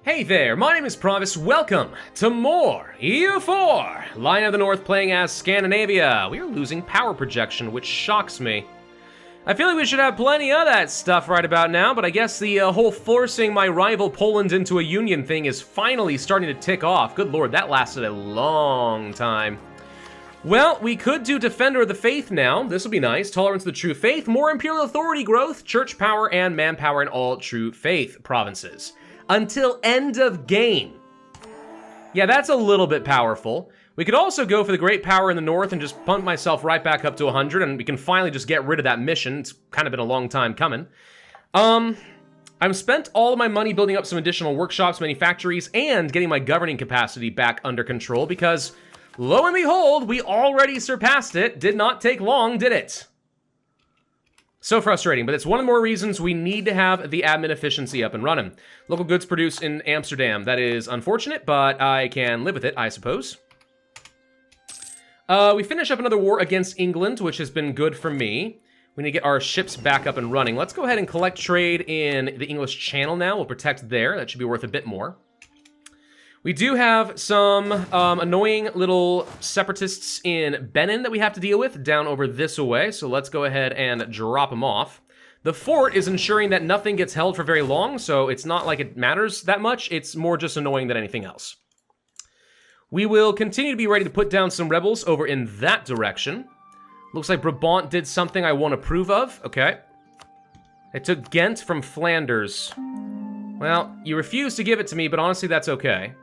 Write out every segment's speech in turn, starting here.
Hey there, my name is Pravus. Welcome to more EU4! Lion of the North playing as Scandinavia. We are losing power projection, which shocks me. I feel like we should have plenty of that stuff right about now, but I guess the whole forcing my rival Poland into a union thing is finally starting to tick off. Good lord, that lasted a long time. Well, we could do Defender of the Faith now. This will be nice. Tolerance of the True Faith, more Imperial Authority growth, church power, and manpower in all True Faith provinces. Until end of game. Yeah, that's a little bit powerful. We could also go for the great power in the north and just pump myself right back up to 100, and we can finally just get rid of that mission. It's kind of been a long time coming. I've spent all of my money building up some additional workshops, manufactories, and getting my governing capacity back under control because, lo and behold, we already surpassed it. Did not take long, did it? So frustrating, but it's one of the more reasons we need to have the admin efficiency up and running. Local goods produced in Amsterdam. That is unfortunate, but I can live with it, I suppose. We finish up another war against England, which has been good for me. We need to get our ships back up and running. Let's go ahead and collect trade in the English Channel now. We'll protect there. That should be worth a bit more. We do have some annoying little separatists in Benin that we have to deal with down over this way, so let's go ahead and drop them off. The fort is ensuring that nothing gets held for very long, so it's not like it matters that much. It's more just annoying than anything else. We will continue to be ready to put down some rebels over in that direction. Looks like Brabant did something I won't approve of. Okay. It took Ghent from Flanders. Well, you refuse to give it to me, but honestly, that's okay.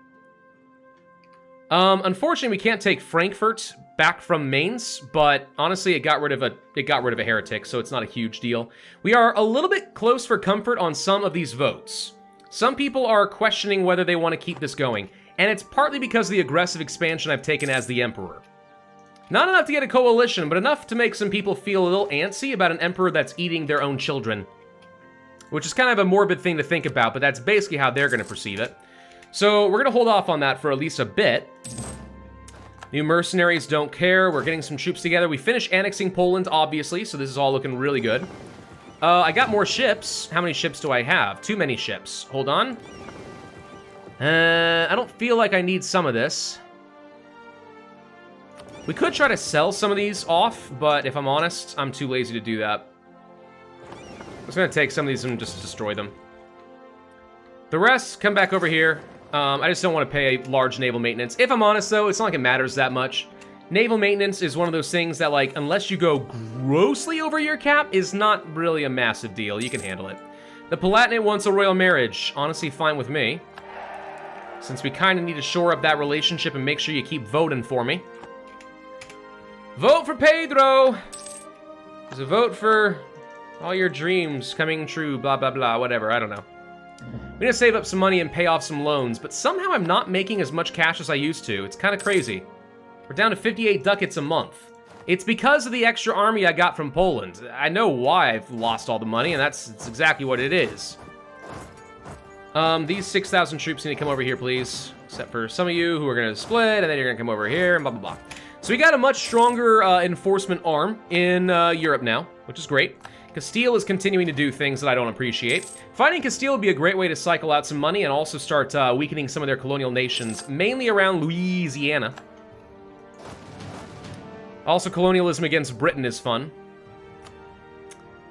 Unfortunately, we can't take Frankfurt back from Mainz, but honestly, it got rid of a heretic, so it's not a huge deal. We are a little bit close for comfort on some of these votes. Some people are questioning whether they want to keep this going, and it's partly because of the aggressive expansion I've taken as the Emperor. Not enough to get a coalition, but enough to make some people feel a little antsy about an emperor that's eating their own children. Which is kind of a morbid thing to think about, but that's basically how they're going to perceive it. So we're going to hold off on that for at least a bit. New mercenaries don't care. We're getting some troops together. We finished annexing Poland, obviously, so this is all looking really good. I got more ships. How many ships do I have? Too many ships. Hold on. I don't feel like I need some of this. We could try to sell some of these off, but if I'm honest, I'm too lazy to do that. I'm just going to take some of these and just destroy them. The rest, come back over here. I just don't want to pay large naval maintenance. If I'm honest, though, it's not like it matters that much. Naval maintenance is one of those things that, like, unless you go grossly over your cap, is not really a massive deal. You can handle it. The Palatinate wants a royal marriage. Honestly, fine with me. Since we kind of need to shore up that relationship and make sure you keep voting for me. Vote for Pedro! There's a vote for all your dreams coming true, blah, blah, blah, whatever. I don't know. I'm gonna save up some money and pay off some loans, but somehow I'm not making as much cash as I used to. It's kind of crazy. We're down to 58 ducats a month. It's because of the extra army I got from Poland. I know why I've lost all the money, and that's exactly what it is. These 6,000 troops need to come over here, please. Except for some of you who are gonna split, and then you're gonna come over here, and blah, blah, blah. So we got a much stronger enforcement arm in Europe now, which is great. Castile is continuing to do things that I don't appreciate. Fighting Castile would be a great way to cycle out some money and also start weakening some of their colonial nations, mainly around Louisiana. Also, colonialism against Britain is fun.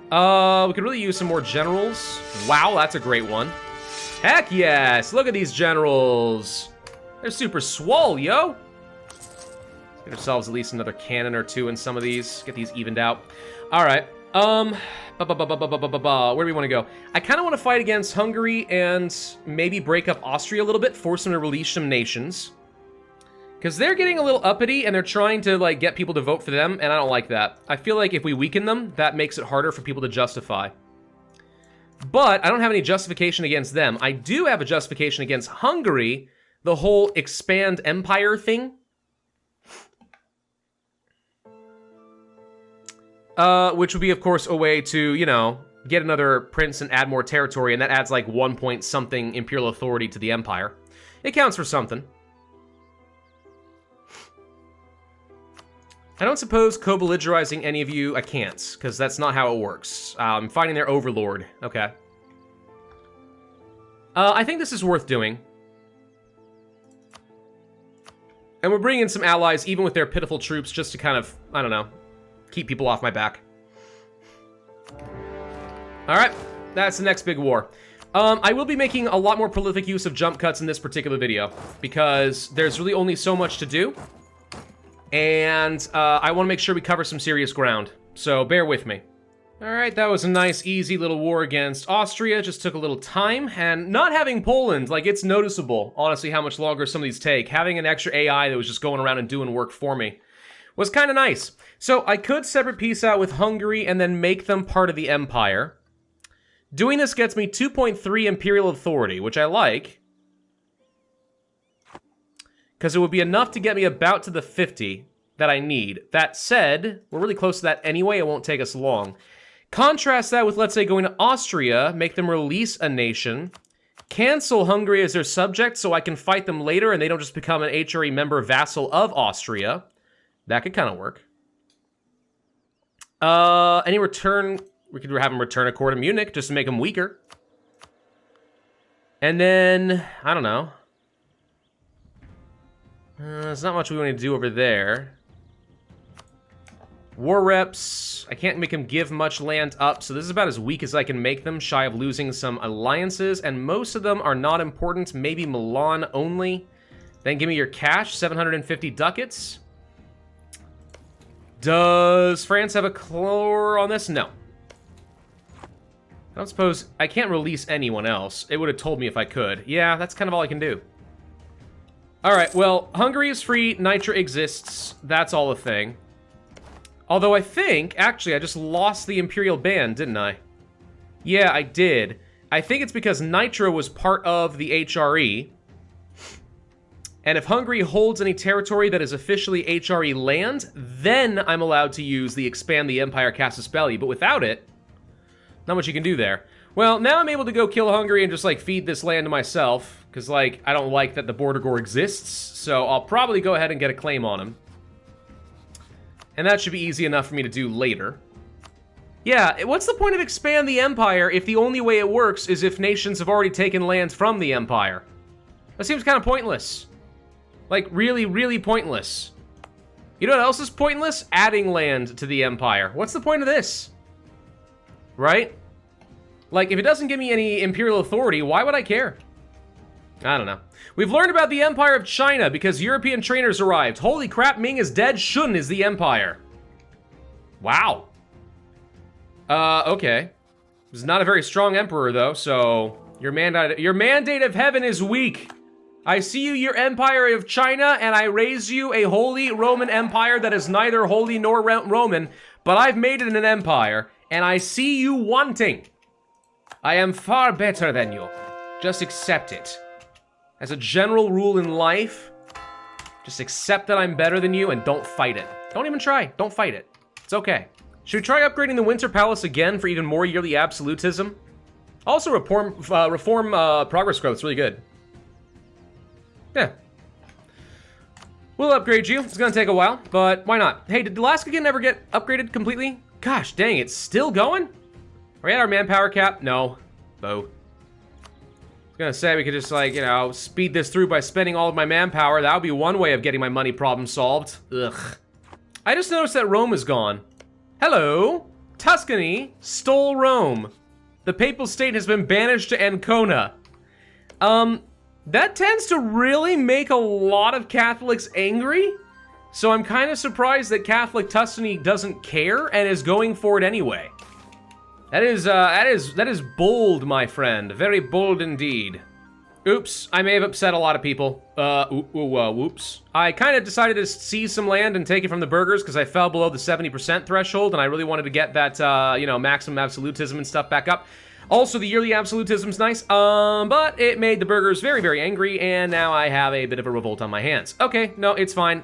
We could really use some more generals. Wow, that's a great one. Heck yes! Look at these generals. They're super swole, yo. Let's get ourselves at least another cannon or two in some of these. Get these evened out. All right. Where do we want to go? I kind of want to fight against Hungary and maybe break up Austria a little bit, force them to release some nations. Because they're getting a little uppity and they're trying to, like, get people to vote for them, and I don't like that. I feel like if we weaken them, that makes it harder for people to justify. But I don't have any justification against them. I do have a justification against Hungary, the whole expand empire thing. Which would be, of course, a way to, you know, get another prince and add more territory, and that adds like 1 point something imperial authority to the empire. It counts for something. I don't suppose co-belligerizing any of you, I can't, because that's not how it works. I'm fighting their overlord. Okay. I think this is worth doing. And we're bringing in some allies, even with their pitiful troops, just to kind of, I don't know, keep people off my back. Alright, that's the next big war. I will be making a lot more prolific use of jump cuts in this particular video, because there's really only so much to do. And I want to make sure we cover some serious ground, so bear with me. Alright, that was a nice, easy little war against Austria. Just took a little time, and not having Poland, like, it's noticeable, honestly, how much longer some of these take. Having an extra AI that was just going around and doing work for me was kind of nice. So I could separate peace out with Hungary and then make them part of the Empire. Doing this gets me 2.3 Imperial Authority, which I like, because it would be enough to get me about to the 50 that I need. That said, we're really close to that anyway, it won't take us long. Contrast that with, let's say, going to Austria, make them release a nation, cancel Hungary as their subject so I can fight them later and they don't just become an HRE member vassal of Austria. That could kind of work. Any return... We could have them return a core to Munich just to make them weaker. And then, I don't know. There's not much we want to do over there. War reps, I can't make them give much land up, so this is about as weak as I can make them, shy of losing some alliances, and most of them are not important, maybe Milan only. Then give me your cash, 750 ducats. Does France have a claw on this? No. I don't suppose... I can't release anyone else. It would have told me if I could. Yeah, that's kind of all I can do. Alright, well, Hungary is free, Nitra exists. That's all a thing. Although I think... Actually, I just lost the Imperial Band, didn't I? Yeah, I did. I think it's because Nitra was part of the HRE. And if Hungary holds any territory that is officially HRE land, then I'm allowed to use the Expand the Empire Casus Belli. But without it... Not much you can do there. Well, now I'm able to go kill Hungary and just, like, feed this land to myself. Because, like, I don't like that the border gore exists. So I'll probably go ahead and get a claim on him. And that should be easy enough for me to do later. Yeah, what's the point of Expand the Empire if the only way it works is if nations have already taken land from the Empire? That seems kind of pointless. Like, really, really pointless. You know what else is pointless? Adding land to the Empire. What's the point of this? Right? Like, if it doesn't give me any imperial authority, why would I care? I don't know. We've learned about the Empire of China because European trainers arrived. Holy crap, Ming is dead. Shun is the Empire. Wow. Okay. This is not a very strong emperor, though, so... Your mandate of heaven is weak. I see you, your Empire of China, and I raise you a holy Roman Empire that is neither holy nor Roman, but I've made it an empire, and I see you wanting. I am far better than you. Just accept it. As a general rule in life, just accept that I'm better than you and don't fight it. Don't even try. Don't fight it. It's okay. Should we try upgrading the Winter Palace again for even more yearly absolutism? Also, reform progress growth is really good. Yeah. We'll upgrade you. It's gonna take a while, but why not? Hey, did Alaska ever get upgraded completely? Gosh dang, it's still going? Are we at our manpower cap? No. Boo. I was gonna say we could just, like, you know, speed this through by spending all of my manpower. That would be one way of getting my money problem solved. Ugh. I just noticed that Rome is gone. Hello? Tuscany stole Rome. The Papal State has been banished to Ancona. That tends to really make a lot of Catholics angry. So I'm kind of surprised that Catholic Tuscany doesn't care and is going for it anyway. That is bold, my friend. Very bold indeed. Oops, I may have upset a lot of people. Whoops. I kind of decided to seize some land and take it from the burghers because I fell below the 70% threshold and I really wanted to get that, you know, maximum absolutism and stuff back up. Also, the yearly absolutism's nice, but it made the burghers very, very angry, and now I have a bit of a revolt on my hands. Okay, no, it's fine.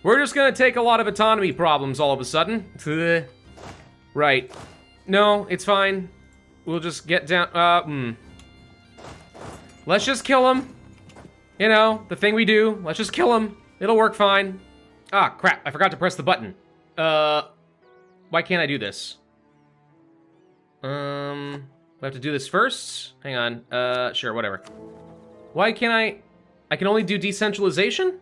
We're just gonna take a lot of autonomy problems all of a sudden. Right. No, it's fine. We'll just get down, Let's just kill him. You know, the thing we do. Let's just kill him. It'll work fine. Ah, crap, I forgot to press the button. Why can't I do this? We have to do this first? Hang on. Sure, whatever. Why can't I can only do decentralization?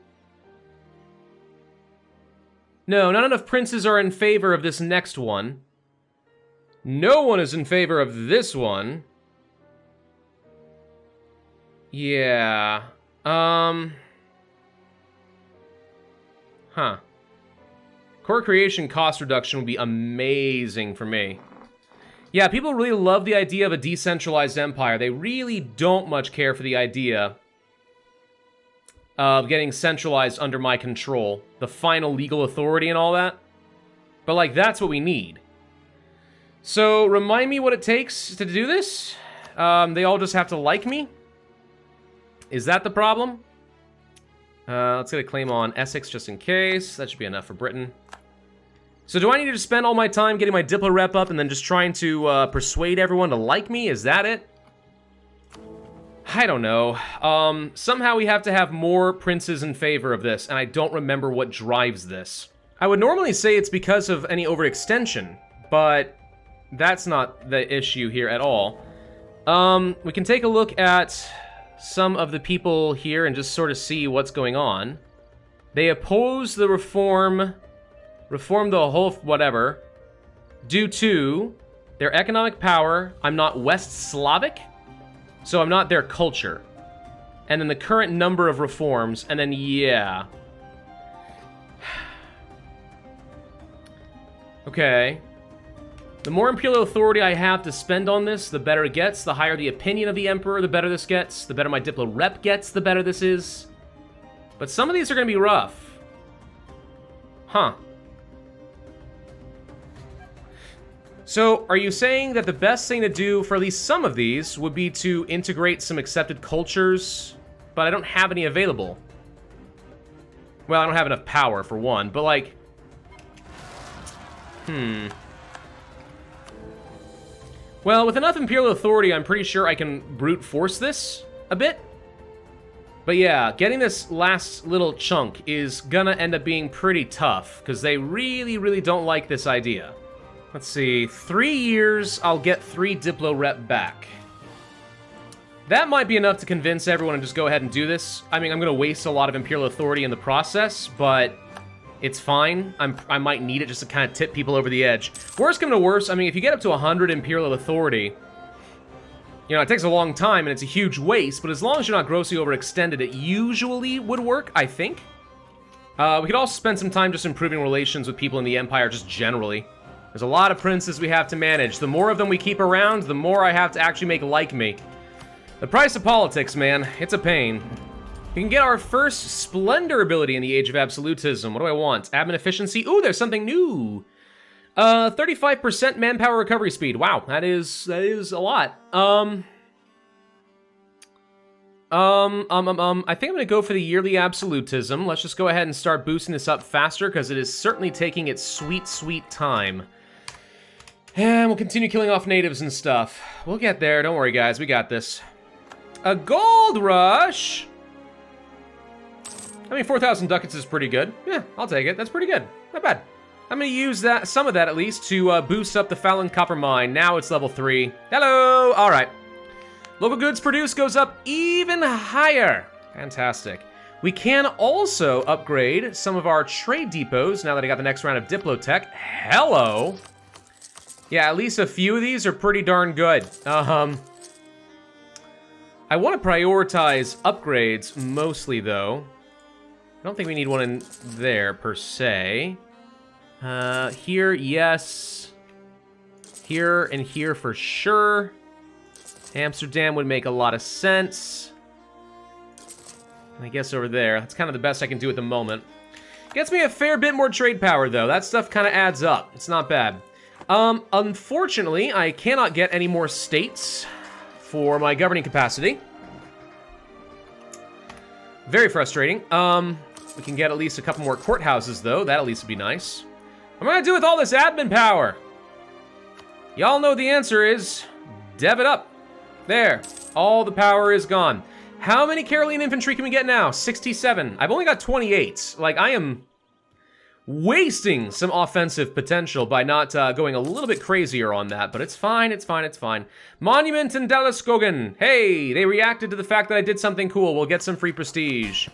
No, not enough princes are in favor of this next one. No one is in favor of this one. Yeah. Huh. Core creation cost reduction would be amazing for me. Yeah, people really love the idea of a decentralized empire. They really don't much care for the idea of getting centralized under my control. The final legal authority and all that. But, like, that's what we need. So, remind me what it takes to do this? They all just have to like me? Is that the problem? Let's get a claim on Essex just in case. That should be enough for Britain. So do I need to spend all my time getting my Diplo rep up and then just trying to persuade everyone to like me? Is that it? I don't know. Somehow we have to have more princes in favor of this, and I don't remember what drives this. I would normally say it's because of any overextension, but that's not the issue here at all. We can take a look at some of the people here and just sort of see what's going on. They oppose the reform the whole whatever, due to their economic power. I'm not West Slavic, so I'm not their culture. And then the current number of reforms, and then, yeah. Okay. The more imperial authority I have to spend on this, the better it gets. The higher the opinion of the emperor, the better this gets. The better my Diplo rep gets, the better this is. But some of these are going to be rough. Huh. So, are you saying that the best thing to do for at least some of these would be to integrate some accepted cultures, but I don't have any available? Well, I don't have enough power, for one, but like... Well, with enough imperial authority, I'm pretty sure I can brute force this a bit. But yeah, getting this last little chunk is gonna end up being pretty tough, because they really, really don't like this idea. Let's see, 3 years, I'll get 3 Diplo rep back. That might be enough to convince everyone to just go ahead and do this. I mean, I'm gonna waste a lot of imperial authority in the process, but it's fine. I might need it just to kind of tip people over the edge. Worst come to worst, I mean, if you get up to 100 imperial authority, you know, it takes a long time and it's a huge waste, but as long as you're not grossly overextended, it usually would work, I think. We could also spend some time just improving relations with people in the Empire just generally. There's a lot of princes we have to manage. The more of them we keep around, the more I have to actually make like me. The price of politics, man. It's a pain. We can get our first Splendor ability in the Age of Absolutism. What do I want? Admin efficiency. Ooh, there's something new. 35% manpower recovery speed. Wow, that is a lot. I think I'm gonna go for the yearly Absolutism. Let's just go ahead and start boosting this up faster, because it is certainly taking its sweet, sweet time. And we'll continue killing off natives and stuff. We'll get there, don't worry guys, we got this. A gold rush! I mean, 4,000 ducats is pretty good. Yeah, I'll take it, that's pretty good, not bad. I'm gonna use that, some of that at least, to boost up the Fallon Copper Mine. Now it's level 3. Hello! Alright. Local goods produced goes up even higher. Fantastic. We can also upgrade some of our trade depots now that I got the next round of Diplotech. Hello! Yeah, at least a few of these are pretty darn good. I want to prioritize upgrades mostly, though. I don't think we need one in there, per se. Here, yes. Here and here for sure. Amsterdam would make a lot of sense. And I guess over there. That's kind of the best I can do at the moment. Gets me a fair bit more trade power, though. That stuff kind of adds up. It's not bad. Unfortunately, I cannot get any more states for my governing capacity. Very frustrating. We can get at least a couple more courthouses, though. That at least would be nice. What am I gonna do with all this admin power? Y'all know the answer is dev it up. There. All the power is gone. How many Caroline infantry can we get now? 67. I've only got 28. Like, I am wasting some offensive potential by not going a little bit crazier on that, but it's fine, it's fine, it's fine. Monument in Dalaskogan. Hey, they reacted to the fact that I did something cool. We'll get some free prestige.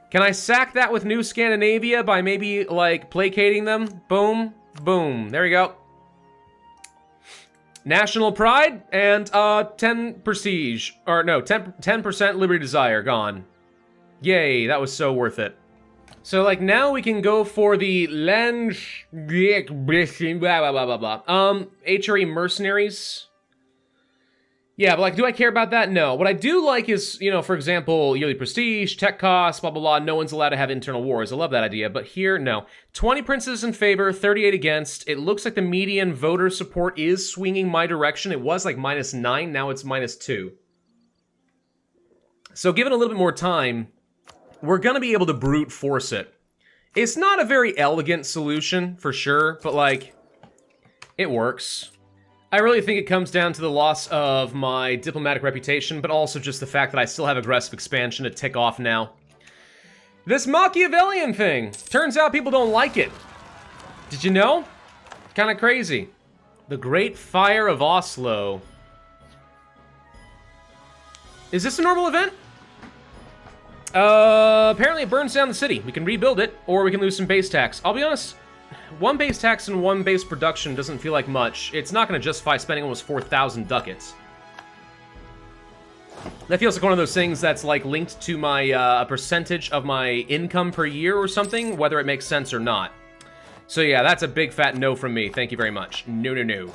Can I sack that with New Scandinavia by maybe, like, placating them? Boom, boom. There we go. National pride and 10 prestige. Or no, 10% liberty desire gone. Yay, that was so worth it. So, like, now we can go for the HRE mercenaries. Yeah, but, like, do I care about that? No. What I do like is, you know, for example, yearly prestige, tech costs, blah, blah, blah. No one's allowed to have internal wars. I love that idea. But here, no. 20 princes in favor, 38 against. It looks like the median voter support is swinging my direction. It was, like, -9. Now it's -2. So, given a little bit more time, we're gonna be able to brute force it. It's not a very elegant solution, for sure, but, like, it works. I really think it comes down to the loss of my diplomatic reputation, but also just the fact that I still have aggressive expansion to tick off now. This Machiavellian thing! Turns out people don't like it. Did you know? Kinda crazy. The Great Fire of Oslo. Is this a normal event? Apparently it burns down the city. We can rebuild it, or we can lose some base tax. I'll be honest, one base tax and one base production doesn't feel like much. It's not going to justify spending almost 4,000 ducats. That feels like one of those things that's, like, linked to my, a percentage of my income per year or something, whether it makes sense or not. So yeah, that's a big fat no from me. Thank you very much. No, no, no.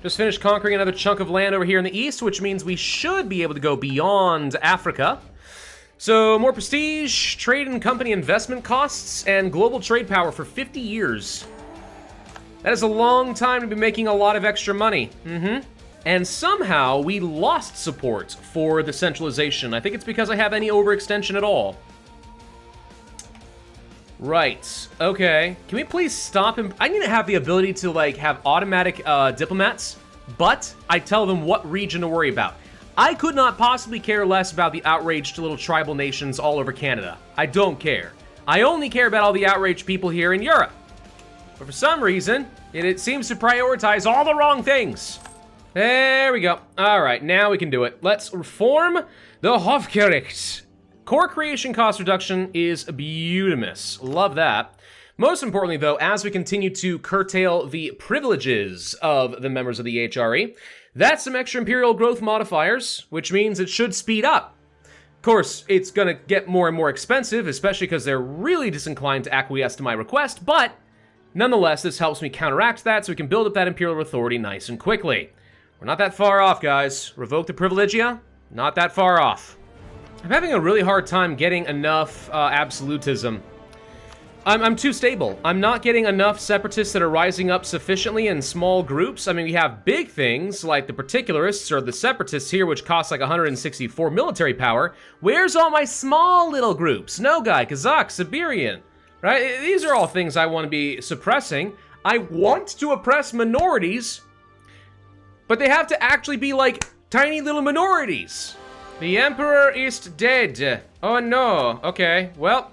Just finished conquering another chunk of land over here in the east, which means we should be able to go beyond Africa. So, more prestige, trade and company investment costs, and global trade power for 50 years. That is a long time to be making a lot of extra money. And somehow, we lost support for the centralization. I think it's because I have any overextension at all. Right. Okay. Can we please stop him? I need to have the ability to, like, have automatic diplomats, but I tell them what region to worry about. I could not possibly care less about the outraged little tribal nations all over Canada. I don't care. I only care about all the outraged people here in Europe. But for some reason, it seems to prioritize all the wrong things. There we go. All right, now we can do it. Let's reform the Hofgericht. Core creation cost reduction is beautimous. Love that. Most importantly, though, as we continue to curtail the privileges of the members of the HRE, that's some extra imperial growth modifiers, which means it should speed up. Of course, it's gonna get more and more expensive, especially because they're really disinclined to acquiesce to my request, but nonetheless, this helps me counteract that so we can build up that imperial authority nice and quickly. We're not that far off, guys. Revoke the privilegia? Not that far off. I'm having a really hard time getting enough absolutism. I'm too stable. I'm not getting enough separatists that are rising up sufficiently in small groups. I mean, we have big things like the particularists or the separatists here, which cost like 164 military power. Where's all my small little groups? Nogai, Kazakh, Siberian, right? These are all things I want to be suppressing. I want to oppress minorities, but they have to actually be like tiny little minorities. The Emperor is dead. Oh no. Okay, well,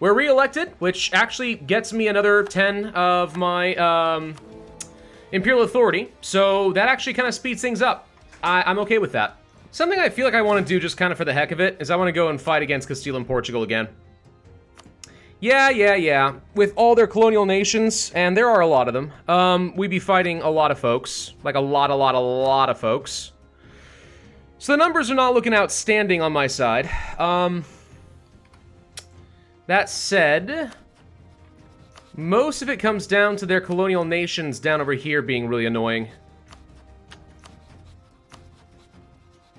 we're re-elected, which actually gets me another 10 of my imperial authority, so that actually kind of speeds things up. I'm okay with that. Something I feel like I want to do just kind of for the heck of it is I want to go and fight against Castile and Portugal again. Yeah. With all their colonial nations, and there are a lot of them, we'd be fighting a lot of folks. Like a lot of folks. So the numbers are not looking outstanding on my side. That said, most of it comes down to their colonial nations down over here being really annoying.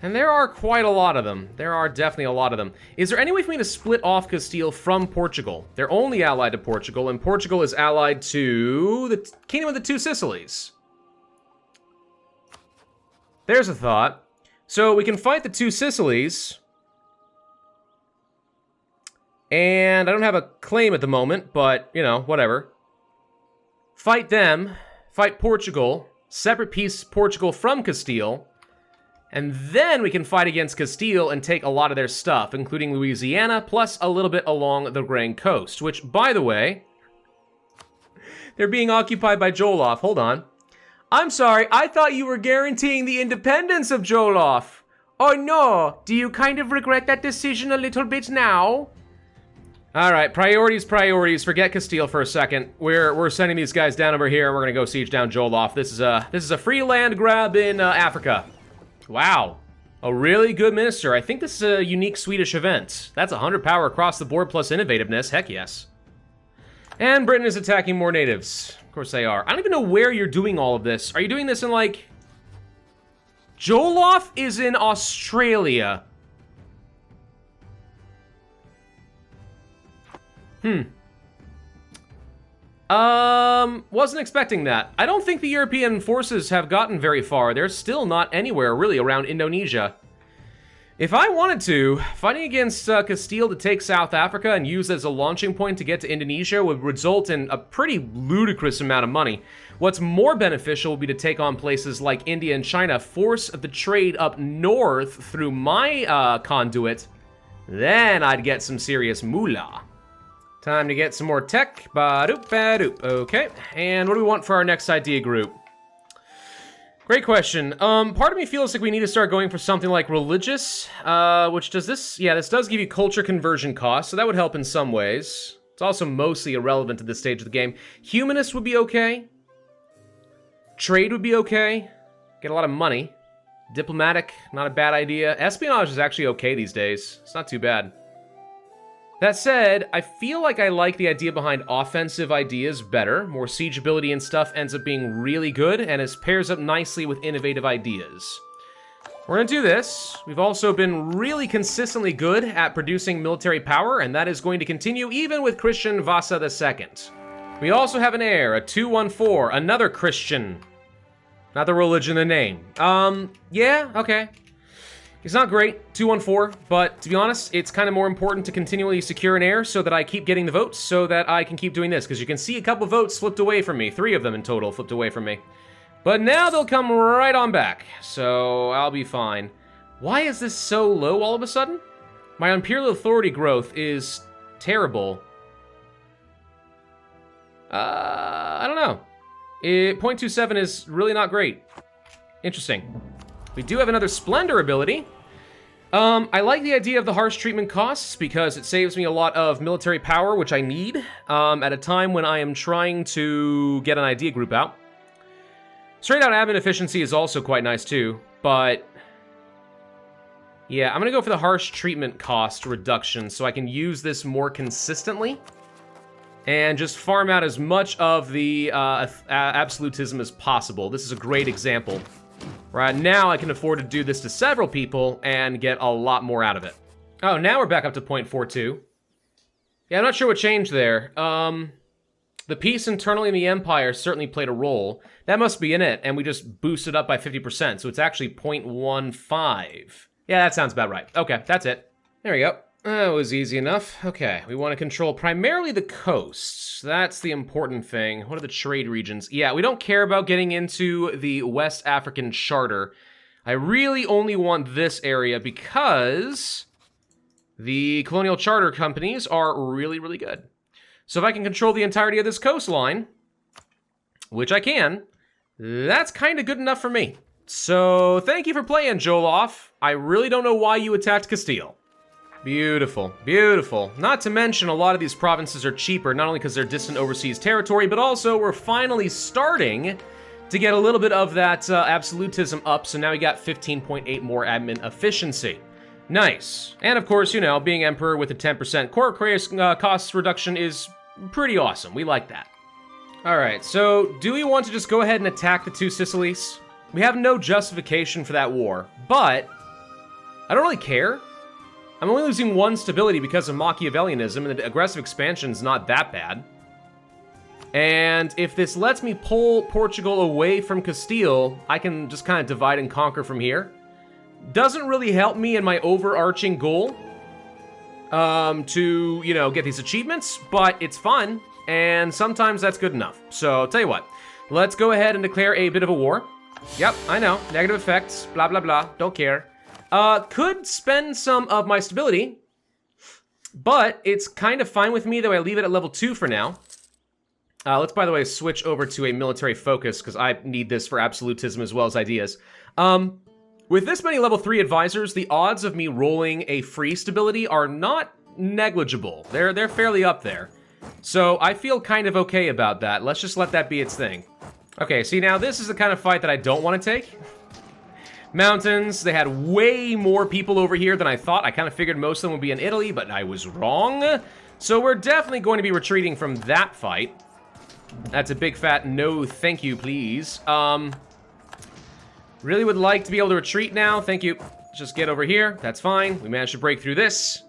And there are quite a lot of them. There are definitely a lot of them. Is there any way for me to split off Castile from Portugal? They're only allied to Portugal, and Portugal is allied to the Kingdom of the Two Sicilies. There's a thought. So we can fight the Two Sicilies. And I don't have a claim at the moment, but, you know, whatever. Fight them, fight Portugal, separate piece Portugal from Castile, and then we can fight against Castile and take a lot of their stuff, including Louisiana, plus a little bit along the Grand Coast, which, by the way, They're being occupied by Jolof. Hold on. I'm sorry, I thought you were guaranteeing the independence of Jolof. Oh no, do you kind of regret that decision a little bit now? Alright, priorities. Forget Castile for a second. We're sending these guys down over here, and we're gonna go siege down Jolof. This is a free land grab in Africa. Wow. A really good minister. I think this is a unique Swedish event. That's 100 power across the board plus innovativeness. Heck yes. And Britain is attacking more natives. Of course they are. I don't even know where you're doing all of this. Are you doing this in, like... Jolof is in Australia. Wasn't expecting that. I don't think the European forces have gotten very far. They're still not anywhere, really, around Indonesia. If I wanted to, fighting against Castile to take South Africa and use as a launching point to get to Indonesia would result in a pretty ludicrous amount of money. What's more beneficial would be to take on places like India and China, force the trade up north through my conduit. Then I'd get some serious moolah. Time to get some more tech. Ba-doop, ba-doop. Okay, and what do we want for our next idea group? Great question. Part of me feels like we need to start going for something like religious, which does this? Yeah, this does give you culture conversion costs, so that would help in some ways. It's also mostly irrelevant at this stage of the game. Humanist would be okay. Trade would be okay. Get a lot of money. Diplomatic, not a bad idea. Espionage is actually okay these days. It's not too bad. That said, I feel like I like the idea behind offensive ideas better. More siege ability and stuff ends up being really good, and it pairs up nicely with innovative ideas. We're gonna do this. We've also been really consistently good at producing military power, and that is going to continue even with Christian Vasa II. We also have an heir, a 214, another Christian. Not the religion, the name. Yeah, okay. It's not great, 214, but to be honest, it's kind of more important to continually secure an heir so that I keep getting the votes so that I can keep doing this, because you can see a couple votes flipped away from me. 3 of them in total flipped away from me. But now they'll come right on back, so I'll be fine. Why is this so low all of a sudden? My imperial authority growth is terrible. I don't know. 0.27 is really not great. Interesting. We do have another Splendor ability. I like the idea of the harsh treatment costs because it saves me a lot of military power, which I need, at a time when I am trying to get an idea group out. Straight out admin efficiency is also quite nice too, but yeah, I'm gonna go for the harsh treatment cost reduction so I can use this more consistently and just farm out as much of the absolutism as possible. This is a great example. Right now, I can afford to do this to several people and get a lot more out of it. Oh, now we're back up to 0.42. Yeah, I'm not sure what changed there. The peace internally in the Empire certainly played a role. That must be in it, and we just boosted up by 50%, so it's actually 0.15. Yeah, that sounds about right. Okay, that's it. There we go. That was easy enough. Okay, we want to control primarily the coasts. That's the important thing. What are the trade regions? Yeah, we don't care about getting into the West African Charter. I really only want this area because the colonial charter companies are really, really good. So if I can control the entirety of this coastline, which I can, that's kind of good enough for me. So thank you for playing, Jolof. I really don't know why you attacked Castile. Beautiful, beautiful. Not to mention, a lot of these provinces are cheaper, not only because they're distant overseas territory, but also we're finally starting to get a little bit of that absolutism up, so now we got 15.8 more admin efficiency. Nice. And of course, you know, being emperor with a 10% core cost reduction is pretty awesome. We like that. All right, so do we want to just go ahead and attack the 2 Sicilies? We have no justification for that war, but I don't really care. I'm only losing 1 stability because of Machiavellianism, and the aggressive expansion's not that bad. And if this lets me pull Portugal away from Castile, I can just kind of divide and conquer from here. Doesn't really help me in my overarching goal to, you know, get these achievements, but it's fun, and sometimes that's good enough. So, I'll tell you what, let's go ahead and declare a bit of a war. Yep, I know, negative effects, blah, blah, blah, don't care. Could spend some of my stability, but it's kind of fine with me, though I leave it at level 2 for now. Let's, by the way, switch over to a military focus, because I need this for absolutism as well as ideas. With this many level 3 advisors, the odds of me rolling a free stability are not negligible. They're fairly up there. So I feel kind of okay about that. Let's just let that be its thing. Okay, see, now this is the kind of fight that I don't want to take. Mountains, they had way more people over here than I thought. I kind of figured most of them would be in Italy, but I was wrong. So we're definitely going to be retreating from that fight. That's a big fat no thank you, please. Really would like to be able to retreat now. Thank you. Just get over here. That's fine. We managed to break through this.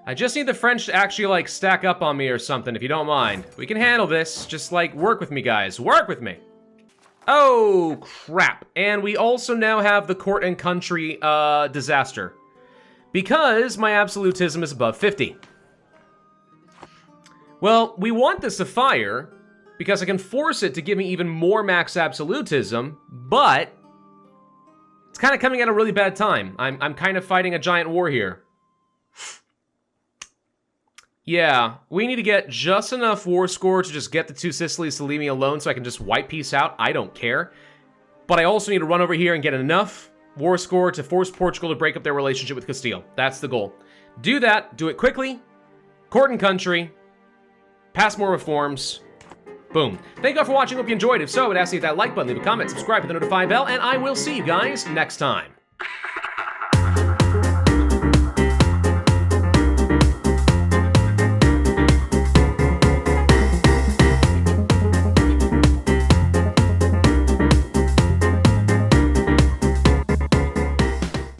I just need the French to actually, like, stack up on me or something, if you don't mind. We can handle this. Just, like, work with me, guys. Work with me. Oh, crap. And we also now have the court and country disaster. Because my absolutism is above 50. Well, we want this to fire, because I can force it to give me even more max absolutism, but it's kind of coming at a really bad time. I'm kind of fighting a giant war here. Yeah, we need to get just enough war score to just get the 2 Sicilies to leave me alone so I can just wipe peace out. I don't care. But I also need to run over here and get enough war score to force Portugal to break up their relationship with Castile. That's the goal. Do that. Do it quickly. Court and country. Pass more reforms. Boom. Thank you all for watching. Hope you enjoyed. If so, I would ask you to hit that like button, leave a comment, subscribe, hit the notify bell, and I will see you guys next time.